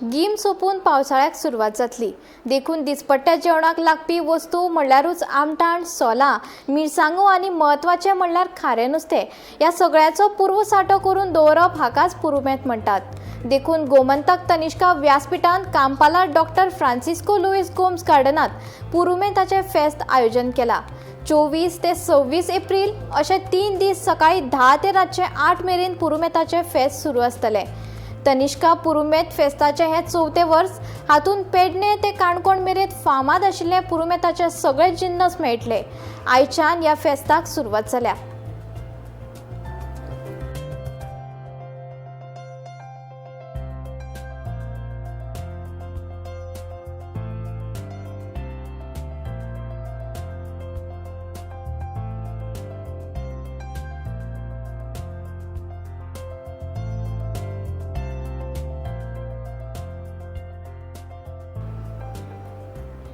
गीम सोंपून पावसाळ्याक सुरवात जातली। देखून दिसपट्ट्या जेवणाक लागपी वस्तू म्हणल्यारूच आमटाण, सोलां, मिरसांगो आनी महत्वाचे म्हणल्यार खारें नुस्तें ह्या सगळ्याचो पूर्व सांठो करून दवरप हाकाच पुरुमेंत म्हणटात। देखून गोमंतक तनिष्का व्यासपीठांत कांपाला डॉक्टर फ्रांसिस्को लुईस गोम्स गार्डनांत पुरुमेंताचें फेस्त आयोजन केला। 24 ते 26 एप्रिल अशे 3 दीस सकाळी 10 ते रातचे 8 मेरेन पुरुमेंताचें फेस्त सुरू आसतलें। तनिष्का पुरुमेंत फेस्ताचे हे 4थें वर्स। हातूंत पेडणे ते काणकोण मेरेन फामाद आशिल्ले पुरुमेंताचे सगळे जिन्नस मेळटले। आयच्यान ह्या फेस्ताक सुरवात जाल्या।